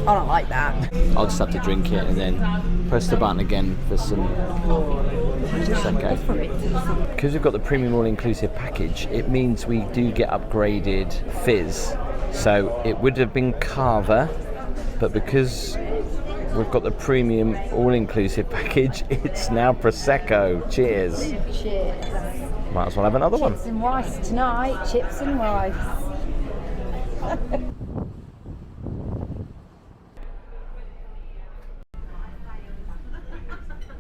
I don't like that. I'll just have to drink it and then press the button again for some Prosecco. Because we've got the premium all-inclusive package, it means we do get upgraded fizz. So it would have been Cava, but because we've got the premium all-inclusive package, it's now Prosecco. Cheers. Cheers. Might as well have another one. Chips and rice tonight. Chips and rice.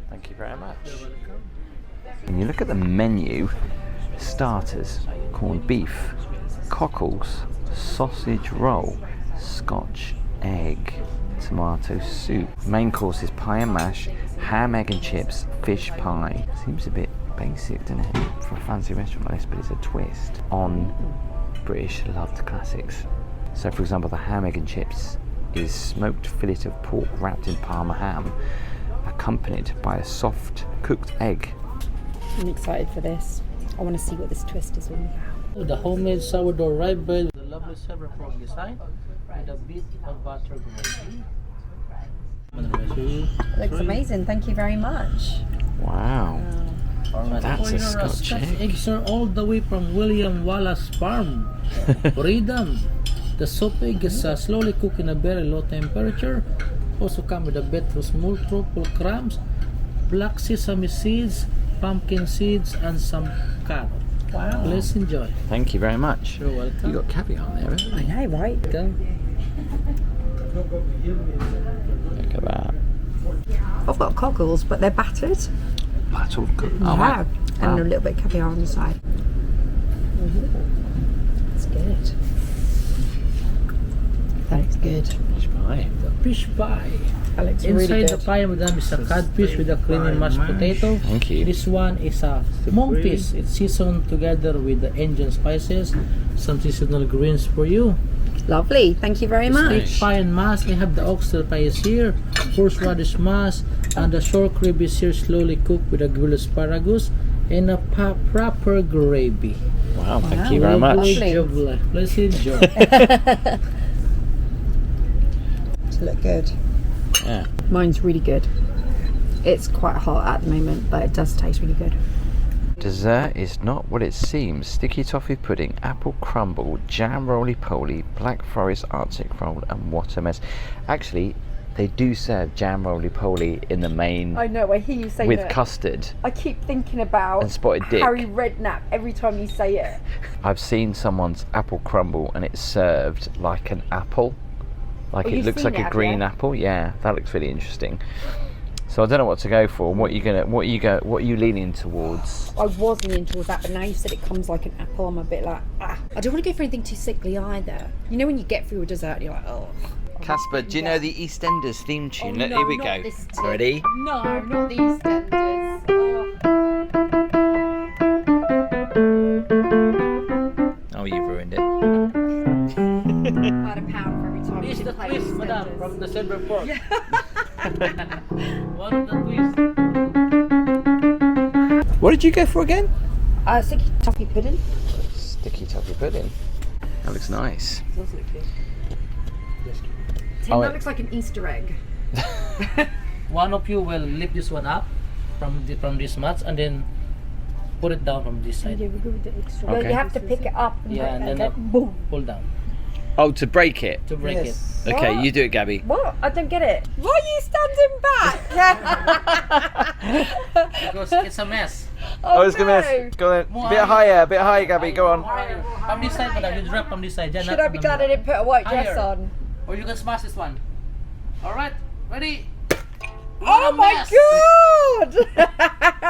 Thank you very much. When you look at the menu, starters, corned beef, cockles, sausage roll, Scotch egg, tomato soup. Main course is pie and mash, ham, egg and chips, fish pie. Seems a bit basic, doesn't it, for a fancy restaurant like this, but it's a twist on British loved classics. So for example, the ham, egg and chips is smoked fillet of pork wrapped in Parma ham, accompanied by a soft cooked egg. I'm excited for this. I want to see what this twist is all about. The homemade sourdough rye bread with a lovely silver fork design with a bit of butter gravy. Looks amazing. Thank you very much. Wow. That's a Scotch egg. Eggs are all the way from William Wallace Farm. Freedom. The soap egg is slowly cooked in a very low temperature. Also come with a bit of small truffle crumbs, black sesame seeds, pumpkin seeds, and some carrot. Wow. Let's enjoy. Thank you very much. You're welcome. You got caviar on there, haven't you? I know, right? Look at that. I've got cockles, but they're battered. Battle cook. Oh, wow. And a little bit of caviar on the side. It's good. That's good. Fish pie. The fish pie. That looks Inside really good. the pie, madam, is a codfish with a creamy mashed potato. Thank you. This one is a monk fish. It's seasoned together with the Indian spices, some seasonal greens for you. Lovely. Thank you very much. Steak pie and mash. I have the oxtail pie is here, horseradish mash, and the short rib is here slowly cooked with a grilled asparagus and a proper gravy. Wow, thank you very much. Lovely. Let's enjoy. To look good. Yeah. Mine's really good. It's quite hot at the moment, but it does taste really good. Dessert is not what it seems. Sticky toffee pudding, apple crumble, jam roly-poly, black forest arctic roll, and what a mess. Actually, they do serve jam roly-poly in the main. I know, I hear you say with that. custard. I keep thinking about And spotted dick. Harry Redknapp every time you say it. I've seen someone's apple crumble and it's served like an apple. Like Oh, it you've looks seen like it, a have green you? apple. Yeah, that looks really interesting. So I don't know what to go for. What are you leaning towards? I was leaning towards that, but now you said it comes like an apple, I'm a bit like, ah. I don't want to go for anything too sickly either. You know when you get through a dessert and you're like, oh. Casper, do you know the EastEnders theme tune? Oh, no, Here we not go. this tune. Ready? No, not the EastEnders. Oh, you've ruined it. I had £1 for every time. This is you the play twist, EastEnders. madam, from the silver fork. One of the twists. What did you go for again? Sticky toffee pudding. Sticky toffee pudding. That looks nice. Tim, Oh, that wait. looks like an Easter egg. One of you will lift this one up from this mat and then put it down from this side. Yeah, Okay. you have to pick it up and Yeah, and then boom. pull down Oh, to break it. to break it. Okay, What? you do it, Gabby. What? I don't get it. Why are you standing back? Because it's a mess. Oh, it's gonna miss. Go on. Bit higher, Gabby. Go on. From this side, madam, you drop from this side. Should I be glad I didn't put a white dress Higher. on? Or you can smash this one. Alright, ready? Oh What a my mess. god!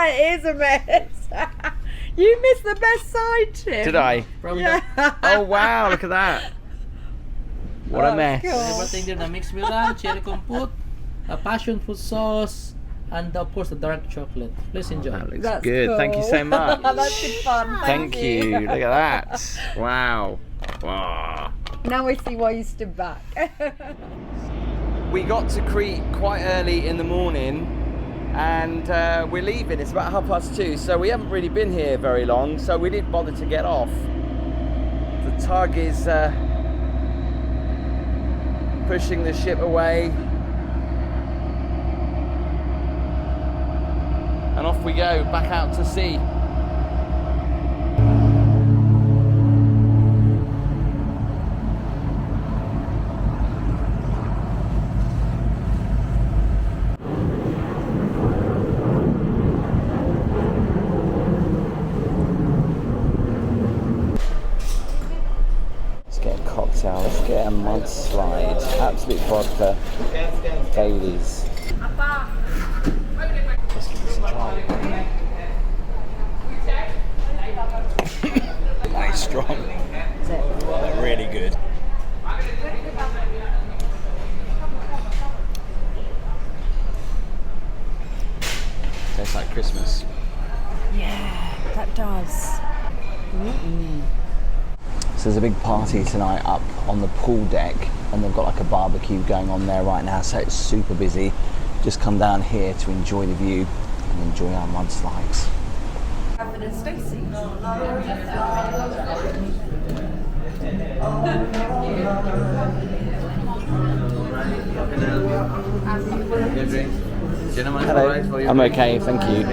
It is a mess. You missed the best side, Tim. Did I? Yeah. Oh wow, look at that. What a mess. Everything there, the mixed melange, cherry compote, a passion fruit sauce, and of course the dark chocolate. Please enjoy. That looks That's good. cool. Thank you so much. That's good fun. Thank you. Look at that. Wow. Wow. Now I see why you stood back. We got to Crete quite early in the morning and we're leaving. It's about 2:30, so we haven't really been here very long, so we didn't bother to get off. The tug is pushing the ship away. And off we go, back out to sea. Let's get a cocktail, let's get a mudslide. Absolute vodka, Baileys. Let's give this a try. Nice, strong. They're really good. Tastes like Christmas. Yeah, that does. So there's a big party tonight up on the pool deck, and they've got like a barbecue going on there right now, so it's super busy. Just come down here to enjoy the view and enjoy our mudslides. And Stacey. Hello. I'm okay, thank you.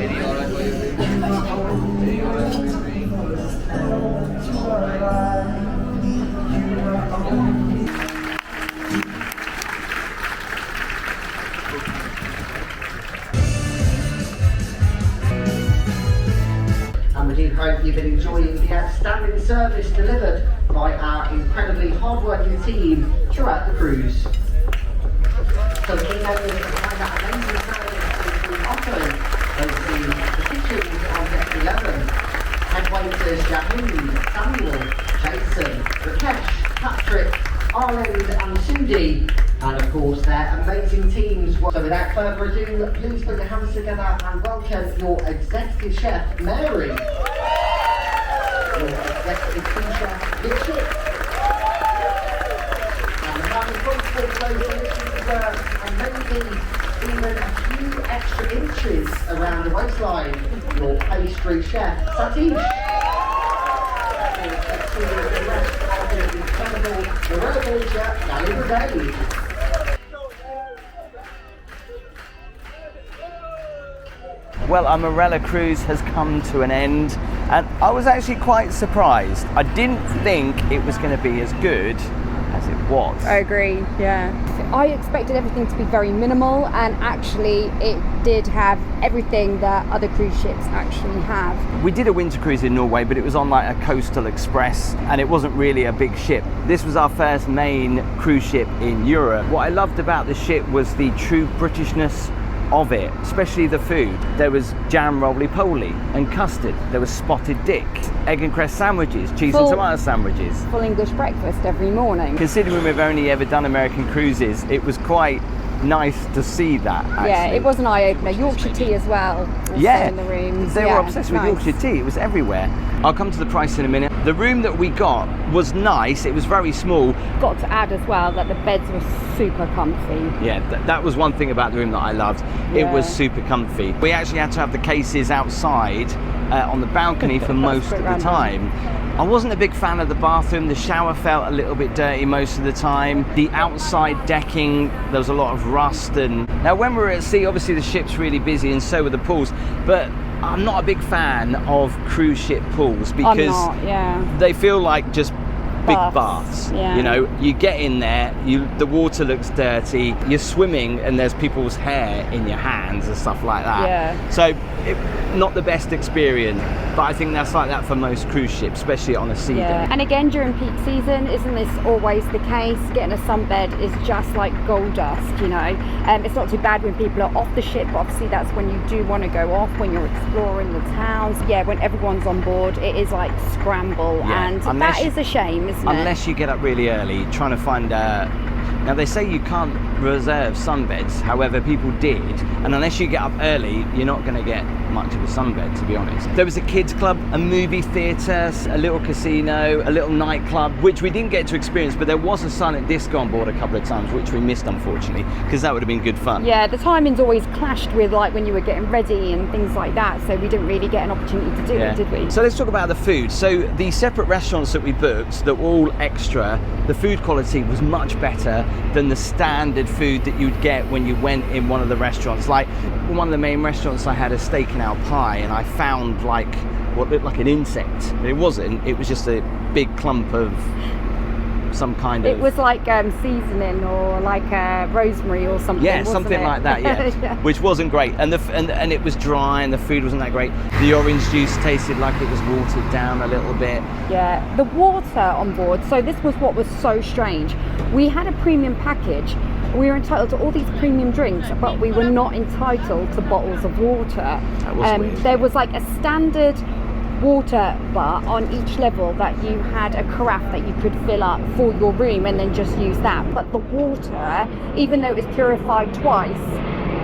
And we do hope you've been enjoying the outstanding service delivered by our incredibly hard-working team throughout the cruise. So the key areas behind that amazing service include often overseeing the kitchens on deck 11, head waiters Jahoon, Samuel, Jason, Rakesh, Patrick, Arlen and Sudi, and of course their amazing teams. So without further ado, please put your hands together and welcome your executive chef, Mary. Your executive sous chef, Richard. And the man responsible for those delicious desserts and maybe even a few extra inches around the waistline, your pastry chef, Satish. To the rest of the incredible Marella Voyager, Gaby. Well, our Marella cruise has come to an end, and I was actually quite surprised. I didn't think it was going to be as good as it was. I agree, yeah. I expected everything to be very minimal, and actually it did have everything that other cruise ships actually have. We did a winter cruise in Norway, but it was on like a coastal express, and it wasn't really a big ship. This was our first main cruise ship in Europe. What I loved about the ship was the true Britishness of it, especially the food. There was jam roly-poly and custard. There was spotted dick, egg and cress sandwiches, cheese and tomato sandwiches. Full English breakfast every morning. Considering we've only ever done American cruises, it was quite nice to see that, actually. Yeah, it was an eye-opener. Yorkshire tea as well. Yeah, in the rooms. They were obsessed with Yorkshire tea. It was everywhere. I'll come to the price in a minute. The room that we got was nice. It was very small. Got to add as well that the beds were super comfy. Yeah, that was one thing about the room that I loved. It was super comfy. We actually had to have the cases outside on the balcony for most of the time. I wasn't a big fan of the bathroom. The shower felt a little bit dirty most of the time. The outside decking, there was a lot of rust. And now when we're at sea, obviously the ship's really busy and so are the pools, but I'm not a big fan of cruise ship pools because they feel like just big baths. Yeah. You know, you get in there, the water looks dirty, you're swimming and there's people's hair in your hands and stuff like that. Yeah. So not the best experience, but I think that's like that for most cruise ships, especially on a sea day. And again, during peak season, isn't this always the case? Getting a sunbed is just like gold dust, you know. It's not too bad when people are off the ship, but obviously that's when you do want to go off, when you're exploring the towns. Yeah, when everyone's on board, it is like scramble, and that is a shame, isn't it? Unless you get up really early, trying to find now they say you can't reserve sunbeds, however people did, and unless you get up early you're not going to get much of a sunbed, to be honest. There was a kids club, a movie theatre, a little casino, a little nightclub, which we didn't get to experience, but there was a silent disco on board a couple of times, which we missed unfortunately, because that would have been good fun. Yeah, the timings always clashed with like when you were getting ready and things like that, so we didn't really get an opportunity to do it, did we? So let's talk about the food. So the separate restaurants that we booked that were all extra, the food quality was much better than the standard food that you'd get when you went in one of the restaurants. Like one of the main restaurants, I had a steak and ale pie and I found like what looked like an insect, but it wasn't. It was just a big clump of some kind of... It was like seasoning or like rosemary or something. Yeah, something like that, yeah. Which wasn't great, and and it was dry and the food wasn't that great. The orange juice tasted like it was watered down a little bit. Yeah, the water on board, so this was what was so strange. We had a premium package. We were entitled to all these premium drinks, but we were not entitled to bottles of water. That was weird. There was like a standard water bar on each level that you had a carafe that you could fill up for your room and then just use that. But the water, even though it was purified twice,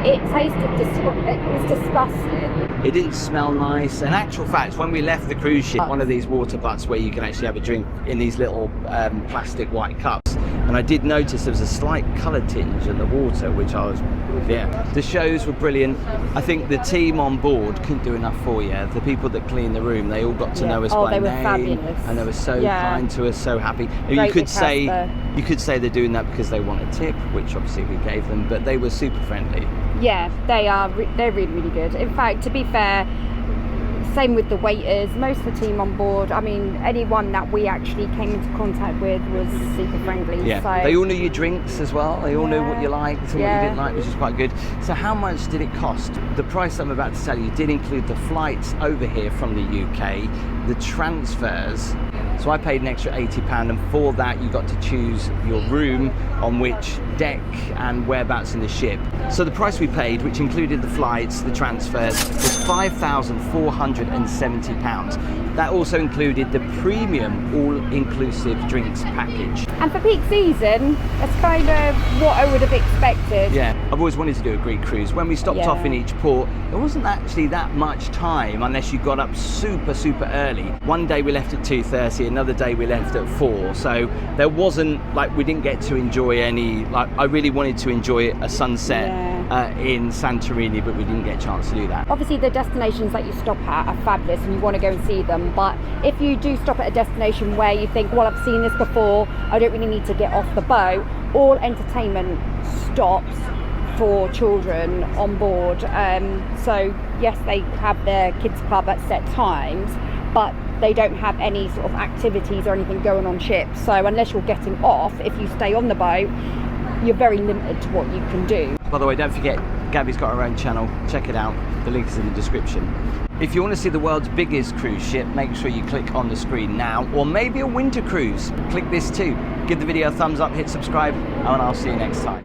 it tasted it was disgusting. It didn't smell nice. In actual fact, when we left the cruise ship, one of these water butts where you can actually have a drink in these little plastic white cups, and I did notice there was a slight colour tinge in the water, which I was, the shows were brilliant. I think the team on board couldn't do enough for you. The people that cleaned the room, they all got to know us by they were name, fabulous. And they were so kind to us, so happy. Great You could say they're doing that because they want a tip, which obviously we gave them, but they were super friendly. Yeah, they are. They're really, really good. In fact, to be fair, same with the waiters. Most of the team on board, I mean, anyone that we actually came into contact with was super friendly. Yeah, so. They all knew your drinks as well. They all knew what you liked and what you didn't like, which is quite good. So how much did it cost? The price I'm about to tell you did include the flights over here from the UK, the transfers. So I paid an extra £80, and for that you got to choose your room on which deck and whereabouts in the ship. So the price we paid, which included the flights, the transfers, was £5,470. That also included the premium all-inclusive drinks package. And for peak season, that's kind of what I would have expected. Yeah, I've always wanted to do a Greek cruise. When we stopped off in each port, there wasn't actually that much time unless you got up super, super early. One day we left at 2:30, another day we left at 4. So there wasn't, like, we didn't get to enjoy any, like, I really wanted to enjoy a sunset in Santorini, but we didn't get a chance to do that. Obviously the destinations that you stop at are fabulous and you want to go and see them, but if you do stop at a destination where you think, well, I've seen this before, I don't really need to get off the boat, all entertainment stops for children on board. So yes, they have their kids club at set times, but they don't have any sort of activities or anything going on ship. So unless you're getting off, if you stay on the boat, you're very limited to what you can do. By the way, don't forget, Gaby's got her own channel. Check it out. The link is in the description. If you want to see the world's biggest cruise ship, make sure you click on the screen now, or maybe a winter cruise. Click this too. Give the video a thumbs up, hit subscribe, and I'll see you next time.